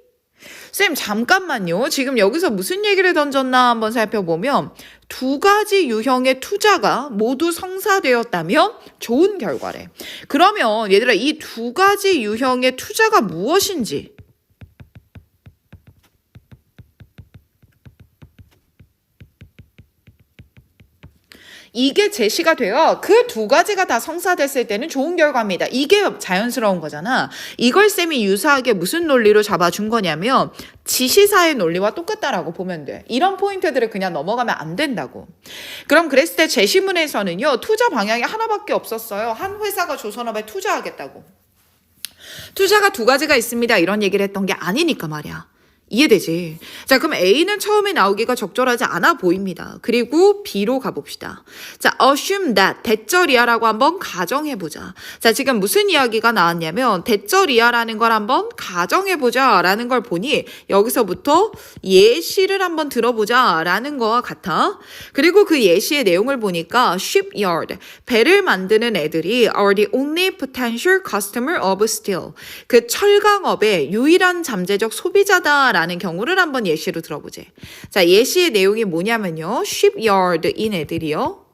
쌤 잠깐만요. 지금 여기서 무슨 얘기를 던졌나 한번 살펴보면 두 가지 유형의 투자가 모두 성사되었다면 좋은 결과래. 그러면 얘들아 이 두 가지 유형의 투자가 무엇인지 이게 제시가 되어 그 두 가지가 다 성사됐을 때는 좋은 결과입니다. 이게 자연스러운 거잖아. 이걸 쌤이 유사하게 무슨 논리로 잡아준 거냐면 지시사의 논리와 똑같다라고 보면 돼. 이런 포인트들을 그냥 넘어가면 안 된다고. 그럼 그랬을 때 제시문에서는요. 투자 방향이 하나밖에 없었어요. 한 회사가 조선업에 투자하겠다고. 투자가 두 가지가 있습니다. 이런 얘기를 했던 게 아니니까 말이야. 이해되지? 자, 그럼 A는 처음에 나오기가 적절하지 않아 보입니다. 그리고 B로 가봅시다. 자, assume that, 대절이야라고 한번 가정해보자. 자, 지금 무슨 이야기가 나왔냐면 대절이야라는 걸 한번 가정해보자 라는 걸 보니 여기서부터 예시를 한번 들어보자 라는 거와 같아. 그리고 그 예시의 내용을 보니까 shipyard, 배를 만드는 애들이 are the only potential customer of steel. 그 철강업의 유일한 잠재적 소비자다 라는 경우를 한번 예시로 들어보지. 자, 예시의 내용이 뭐냐면요. shipyard인 애들이요.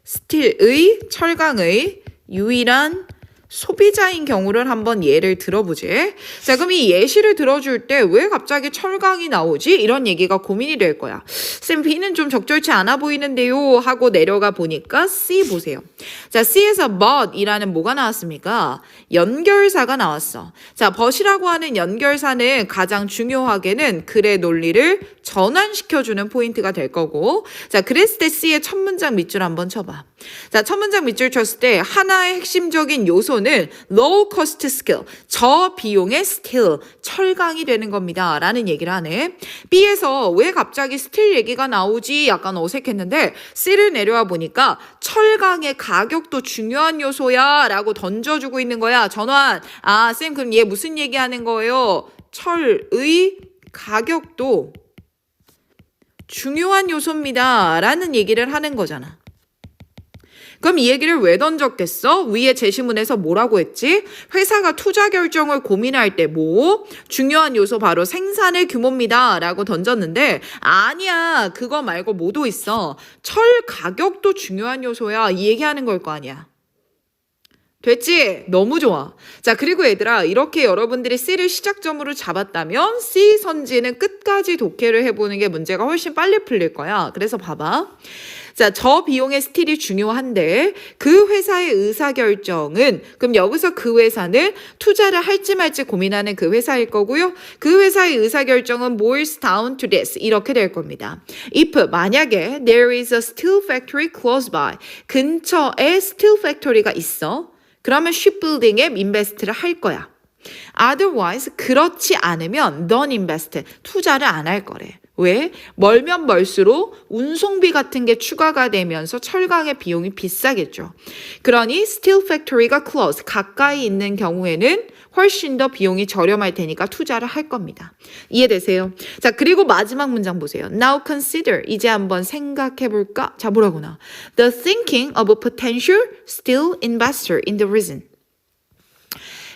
스틸의, 철강의 유일한 소비자인 경우를 한번 예를 들어보지. 자, 그럼 이 예시를 들어줄 때 왜 갑자기 철강이 나오지? 이런 얘기가 고민이 될 거야. 쌤, B는 좀 적절치 않아 보이는데요 하고 내려가 보니까 C 보세요. 자, C에서 but이라는 뭐가 나왔습니까? 연결사가 나왔어. 자, but이라고 하는 연결사는 가장 중요하게는 글의 논리를 전환시켜주는 포인트가 될 거고. 자, 그랬을 때 C의 첫 문장 밑줄 한번 쳐봐. 자, 첫 문장 밑줄 쳤을 때 하나의 핵심적인 요소는 low cost skill, 저비용의 스틸, 철강이 되는 겁니다. 라는 얘기를 하네. B에서 왜 갑자기 스틸 얘기가 나오지? 약간 어색했는데 C를 내려와 보니까 철강의 가격도 중요한 요소야 라고 던져주고 있는 거야. 전환. 아, 쌤 그럼 얘 무슨 얘기하는 거예요? 철의 가격도 중요한 요소입니다. 라는 얘기를 하는 거잖아. 그럼 이 얘기를 왜 던졌겠어? 위에 제시문에서 뭐라고 했지? 회사가 투자 결정을 고민할 때 뭐? 중요한 요소 바로 생산의 규모입니다. 라고 던졌는데 아니야. 그거 말고 뭐도 있어. 철 가격도 중요한 요소야. 이 얘기하는 걸 거 아니야. 됐지? 너무 좋아. 자, 그리고 얘들아, 이렇게 여러분들이 C를 시작점으로 잡았다면 C 선지는 끝까지 독해를 해보는 게 문제가 훨씬 빨리 풀릴 거야. 그래서 봐봐. 자, 저비용의 스틸이 중요한데 그 회사의 의사결정은 그럼 여기서 그 회사는 투자를 할지 말지 고민하는 그 회사일 거고요. 그 회사의 의사결정은 boils down to this 이렇게 될 겁니다. If 만약에 there is a steel factory close by 근처에 steel factory가 있어. 그러면 shipbuilding에 인베스트를 할 거야. Otherwise 그렇지 않으면 non-invest 투자를 안 할 거래. 왜? 멀면 멀수록 운송비 같은 게 추가가 되면서 철강의 비용이 비싸겠죠. 그러니 steel factory가 close, 가까이 있는 경우에는 훨씬 더 비용이 저렴할 테니까 투자를 할 겁니다. 이해되세요? 자, 그리고 마지막 문장 보세요. Now consider, 이제 한번 생각해 볼까? 자, 뭐라구나. The thinking of a potential steel investor in the region.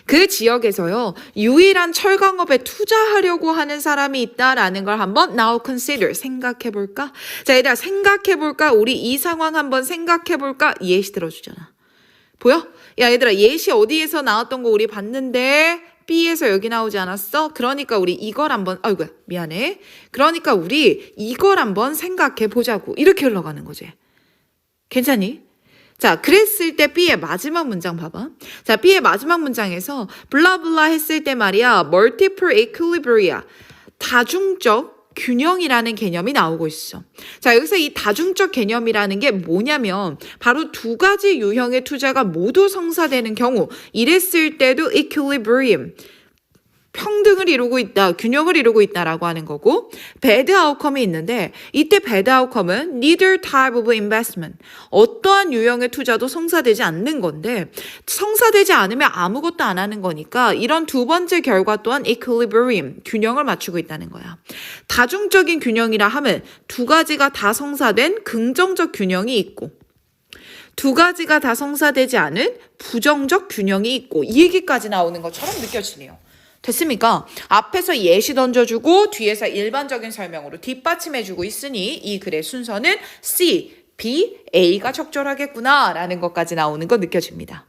그 지역에서요, 유일한 철강업에 투자하려고 하는 사람이 있다라는 걸 한번 now consider, 생각해볼까? 자, 얘들아, 생각해볼까? 우리 이 상황 한번 생각해볼까? 예시 들어주잖아. 보여? 야, 얘들아, 예시 어디에서 나왔던 거 우리 봤는데? B에서 여기 나오지 않았어? 그러니까 우리 이걸 한번 아이고 미안해. 그러니까 우리 이걸 한번 생각해 보자고. 이렇게 흘러가는 거지. 괜찮니? 자, 그랬을 때 B의 마지막 문장 봐봐. 자, B의 마지막 문장에서 블라블라 했을 때 말이야. multiple equilibria. 다중적 균형이라는 개념이 나오고 있어. 자, 여기서 이 다중적 개념이라는 게 뭐냐면 바로 두 가지 유형의 투자가 모두 성사되는 경우 이랬을 때도 equilibrium. 평등을 이루고 있다, 균형을 이루고 있다라고 하는 거고 bad outcome이 있는데 이때 bad outcome은 neither type of investment 어떠한 유형의 투자도 성사되지 않는 건데 성사되지 않으면 아무것도 안 하는 거니까 이런 두 번째 결과 또한 equilibrium, 균형을 맞추고 있다는 거야. 다중적인 균형이라 하면 두 가지가 다 성사된 긍정적 균형이 있고 두 가지가 다 성사되지 않은 부정적 균형이 있고 이 얘기까지 나오는 것처럼 느껴지네요. 됐습니까? 앞에서 예시 던져주고 뒤에서 일반적인 설명으로 뒷받침해주고 있으니 이 글의 순서는 C, B, A가 적절하겠구나 라는 것까지 나오는 거 느껴집니다.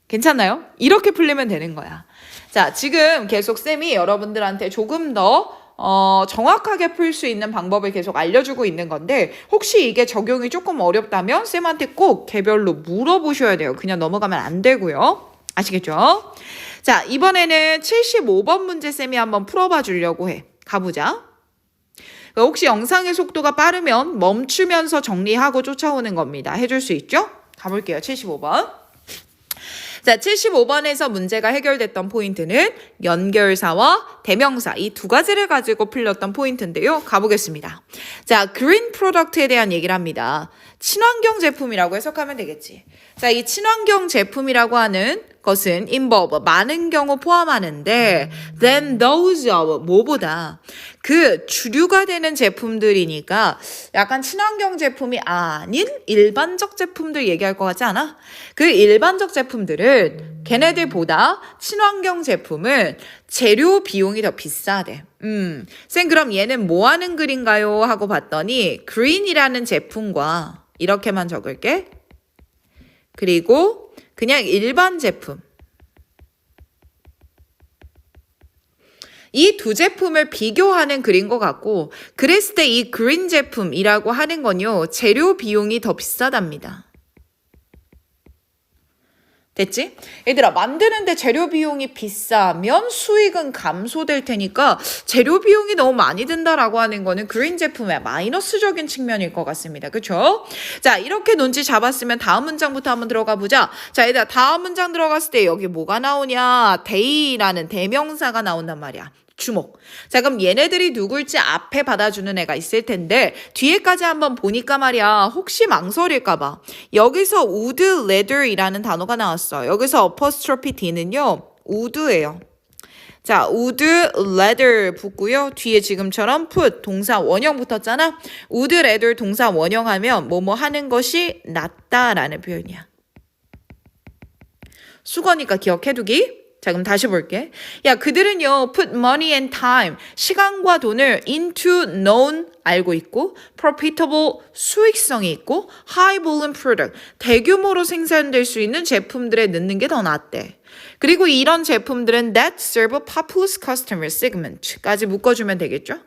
괜찮나요? 이렇게 풀리면 되는 거야. 자, 지금 계속 쌤이 여러분들한테 조금 더 정확하게 풀 수 있는 방법을 계속 알려주고 있는 건데 혹시 이게 적용이 조금 어렵다면 쌤한테 꼭 개별로 물어보셔야 돼요. 그냥 넘어가면 안 되고요. 아시겠죠? 자, 이번에는 75번 문제 쌤이 한번 풀어봐 주려고 해. 가보자. 혹시 영상의 속도가 빠르면 멈추면서 정리하고 쫓아오는 겁니다. 해줄 수 있죠? 가볼게요. 75번. 자, 75번에서 문제가 해결됐던 포인트는 연결사와 대명사 이 두 가지를 가지고 풀렸던 포인트인데요. 가보겠습니다. 자, 그린 프로덕트에 대한 얘기를 합니다. 친환경 제품이라고 해석하면 되겠지. 자, 이 친환경 제품이라고 하는 것은 involve 많은 경우 포함하는데 than those of 뭐보다 그 주류가 되는 제품들이니까 약간 친환경 제품이 아닌 일반적 제품들 얘기할 것 같지 않아? 그 일반적 제품들은 걔네들보다 친환경 제품은 재료 비용이 더 비싸대. 쌤 그럼 얘는 뭐 하는 글인가요? 하고 봤더니 green이라는 제품과 이렇게만 적을게. 그리고 그냥 일반 제품. 이 두 제품을 비교하는 글인 것 같고 그랬을 때 이 그린 제품이라고 하는 건요. 재료 비용이 더 비싸답니다. 됐지? 얘들아 만드는데 재료 비용이 비싸면 수익은 감소될 테니까 재료 비용이 너무 많이 든다라고 하는 거는 그린 제품의 마이너스적인 측면일 것 같습니다. 그쵸? 자 이렇게 논지 잡았으면 다음 문장부터 한번 들어가 보자. 자 얘들아 다음 문장 들어갔을 때 여기 뭐가 나오냐 they라는 대명사가 나온단 말이야. 주목. 자 그럼 얘네들이 누굴지 앞에 받아주는 애가 있을 텐데 뒤에까지 한번 보니까 말이야 혹시 망설일까 봐 여기서 would, rather이라는 단어가 나왔어. 여기서 apostrophe D는요 would예요. 자 would, rather 붙고요. 뒤에 지금처럼 put 동사 원형 붙었잖아. would, rather 동사 원형하면 뭐뭐 하는 것이 낫다라는 표현이야. 수거니까 기억해두기. 자 그럼 다시 볼게. 야 그들은요 put money and time 시간과 돈을 into known 알고 있고 profitable 수익성이 있고 high volume product 대규모로 생산될 수 있는 제품들에 넣는 게 더 낫대. 그리고 이런 제품들은 that serve a populous customer segment까지 묶어주면 되겠죠.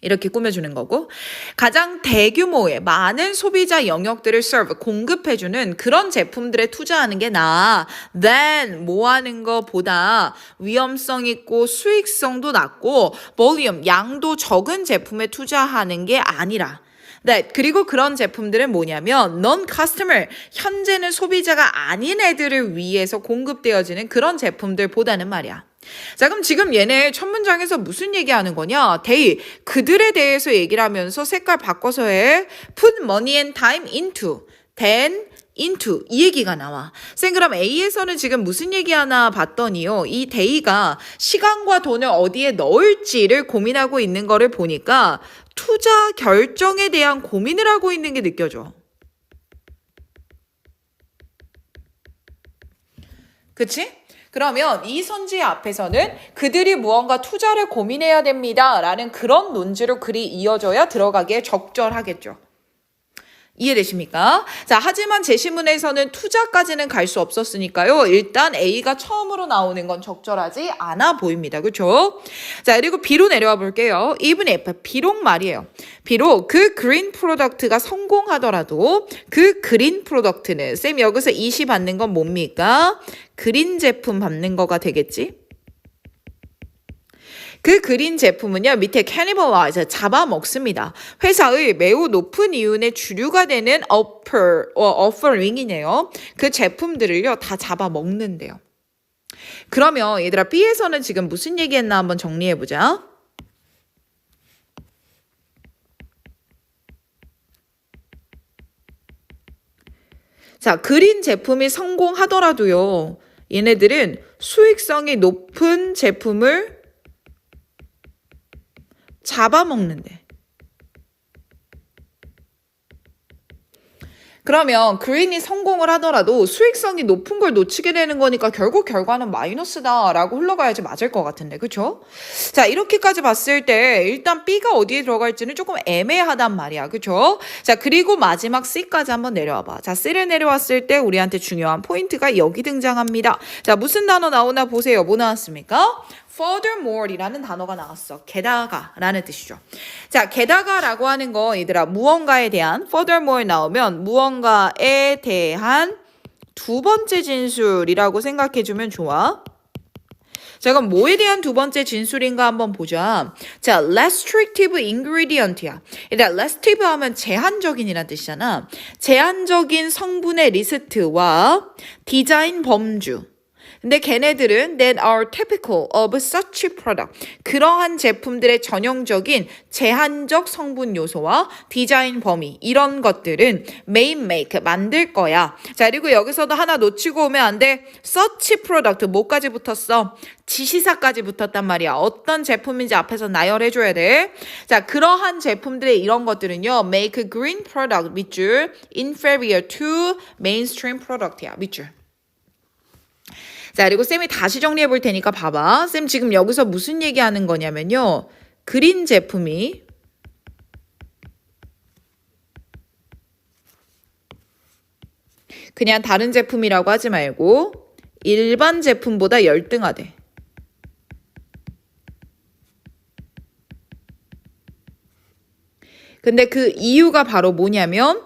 이렇게 꾸며주는 거고 가장 대규모의 많은 소비자 영역들을 serve, 공급해주는 그런 제품들에 투자하는 게 나아 than 뭐 하는 거보다 위험성 있고 수익성도 낮고 volume, 양도 적은 제품에 투자하는 게 아니라 네, 그리고 그런 제품들은 뭐냐면 non-customer, 현재는 소비자가 아닌 애들을 위해서 공급되어지는 그런 제품들보다는 말이야. 자 그럼 지금 얘네 첫 문장에서 무슨 얘기하는 거냐? they, 그들에 대해서 얘기를 하면서 색깔 바꿔서 해. put money and time into, then into 이 얘기가 나와. 쌤 그럼 A에서는 지금 무슨 얘기하나 봤더니요. 이 they가 시간과 돈을 어디에 넣을지를 고민하고 있는 거를 보니까 투자 결정에 대한 고민을 하고 있는 게 느껴져. 그치? 그러면 이 선지 앞에서는 그들이 무언가 투자를 고민해야 됩니다 라는 그런 논지로 글이 이어져야 들어가기에 적절하겠죠. 이해되십니까? 자, 하지만 제시문에서는 투자까지는 갈 수 없었으니까요. 일단 A가 처음으로 나오는 건 적절하지 않아 보입니다. 그렇죠? 자, 그리고 B로 내려와 볼게요. even if, 비록 말이에요. 비록 그 그린 프로덕트가 성공하더라도 그 그린 프로덕트는 쌤 여기서 이시 받는 건 뭡니까? 그린 제품 받는 거가 되겠지? 그 그린 제품은요, 밑에 cannibalize, 잡아먹습니다. 회사의 매우 높은 이윤의 주류가 되는 offering이네요. 그 제품들을요, 다 잡아먹는데요. 그러면 얘들아, B에서는 지금 무슨 얘기했나 한번 정리해보자. 자, 그린 제품이 성공하더라도요, 얘네들은 수익성이 높은 제품을 잡아먹는데. 그러면 그린이 성공을 하더라도 수익성이 높은 걸 놓치게 되는 거니까 결국 결과는 마이너스다라고 흘러가야지 맞을 것 같은데, 그쵸? 자, 이렇게까지 봤을 때 일단 B가 어디에 들어갈지는 조금 애매하단 말이야, 그쵸? 자, 그리고 마지막 C까지 한번 내려와봐. 자, C를 내려왔을 때 우리한테 중요한 포인트가 여기 등장합니다. 자, 무슨 단어 나오나 보세요. 뭐 나왔습니까? furthermore이라는 단어가 나왔어. 게다가 라는 뜻이죠. 자, 게다가라고 하는 거 얘들아, 무언가에 대한 furthermore 나오면 무언가에 대한 두 번째 진술이라고 생각해주면 좋아. 자, 그럼 뭐에 대한 두 번째 진술인가 한번 보자. 자, restrictive ingredient야. 일단 restrictive 하면 제한적인이라는 뜻이잖아. 제한적인 성분의 리스트와 디자인 범주. 근데 걔네들은 that are typical of such product. 그러한 제품들의 전형적인 제한적 성분 요소와 디자인 범위 이런 것들은 may make 만들 거야. 자, 그리고 여기서도 하나 놓치고 오면 안 돼. such product 뭐까지 붙었어? 지시사까지 붙었단 말이야. 어떤 제품인지 앞에서 나열해줘야 돼. 자, 그러한 제품들의 이런 것들은요. make green product 밑줄 inferior to mainstream product야. 밑줄. 자, 그리고 쌤이 다시 정리해 볼 테니까 봐봐. 쌤 지금 여기서 무슨 얘기하는 거냐면요. 그린 제품이 그냥 다른 제품이라고 하지 말고 일반 제품보다 열등하대. 근데 그 이유가 바로 뭐냐면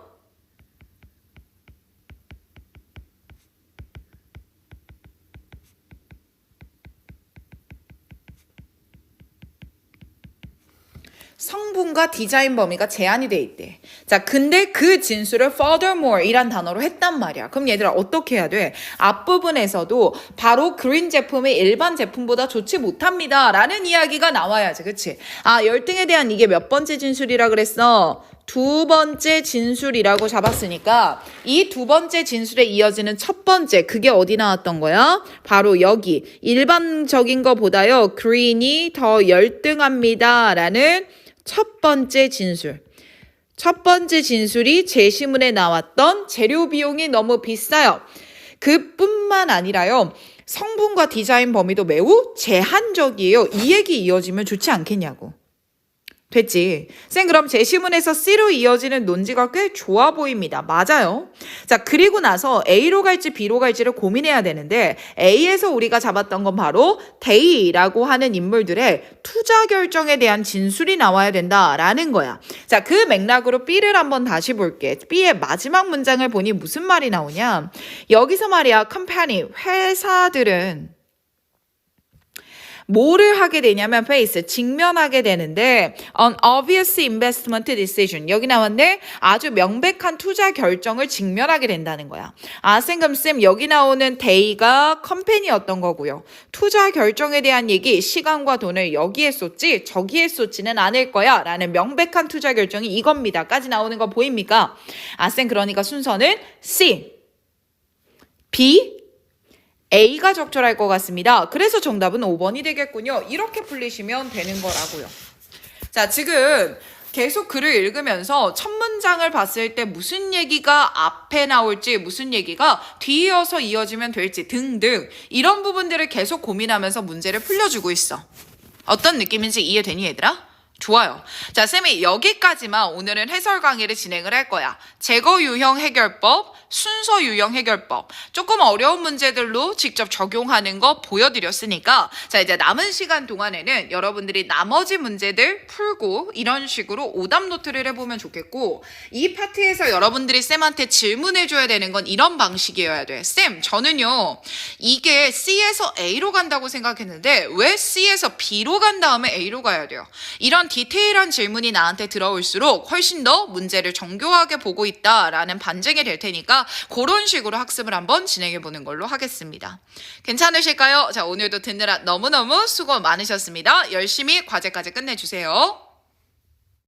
성분과 디자인 범위가 제한이 돼 있대. 자, 근데 그 진술을 furthermore 이란 단어로 했단 말이야. 그럼 얘들아 어떻게 해야 돼? 앞부분에서도 바로 그린 제품이 일반 제품보다 좋지 못합니다 라는 이야기가 나와야지. 그치? 아, 열등에 대한 이게 몇 번째 진술이라 그랬어? 두 번째 진술이라고 잡았으니까 이 두 번째 진술에 이어지는 첫 번째, 그게 어디 나왔던 거야? 바로 여기. 일반적인 거보다요, 그린이 더 열등합니다 라는 첫 번째 진술. 첫 번째 진술이 제시문에 나왔던 재료 비용이 너무 비싸요. 그뿐만 아니라요. 성분과 디자인 범위도 매우 제한적이에요. 이 얘기 이어지면 좋지 않겠냐고. 됐지? 쌤 그럼 제시문에서 C로 이어지는 논지가 꽤 좋아 보입니다. 맞아요. 자, 그리고 나서 A로 갈지 B로 갈지를 고민해야 되는데 A에서 우리가 잡았던 건 바로 Day라고 하는 인물들의 투자 결정에 대한 진술이 나와야 된다라는 거야. 자, 그 맥락으로 B를 한번 다시 볼게. B의 마지막 문장을 보니 무슨 말이 나오냐? 여기서 말이야, 컴퍼니, 회사들은 뭐를 하게 되냐면 face, 직면하게 되는데 an obvious investment decision. 여기 나왔네. 아주 명백한 투자 결정을 직면하게 된다는 거야. 아, 쌤 여기 나오는 day가 컴퍼니였던 거고요. 투자 결정에 대한 얘기, 시간과 돈을 여기에 쏟지 저기에 쏟지는 않을 거야 라는 명백한 투자 결정이 이겁니다 까지 나오는 거 보입니까? 아, 쌤 그러니까 순서는 C, B, A가 적절할 것 같습니다. 그래서 정답은 5번이 되겠군요. 이렇게 풀리시면 되는 거라고요. 자, 지금 계속 글을 읽으면서 첫 문장을 봤을 때 무슨 얘기가 앞에 나올지, 무슨 얘기가 뒤이어서 이어지면 될지 등등 이런 부분들을 계속 고민하면서 문제를 풀려주고 있어. 어떤 느낌인지 이해되니 얘들아? 좋아요. 자, 쌤이 여기까지만 오늘은 해설 강의를 진행을 할 거야. 제거 유형 해결법, 순서 유형 해결법. 조금 어려운 문제들로 직접 적용하는 거 보여드렸으니까 자, 이제 남은 시간 동안에는 여러분들이 나머지 문제들 풀고 이런 식으로 오답 노트를 해보면 좋겠고 이 파트에서 여러분들이 쌤한테 질문해줘야 되는 건 이런 방식이어야 돼. 쌤, 저는요 이게 C에서 A로 간다고 생각했는데 왜 C에서 B로 간 다음에 A로 가야 돼요? 이런 디테일한 질문이 나한테 들어올수록 훨씬 더 문제를 정교하게 보고 있다라는 반증이 될 테니까 그런 식으로 학습을 한번 진행해 보는 걸로 하겠습니다. 괜찮으실까요? 자, 오늘도 듣느라 너무너무 수고 많으셨습니다. 열심히 과제까지 끝내주세요.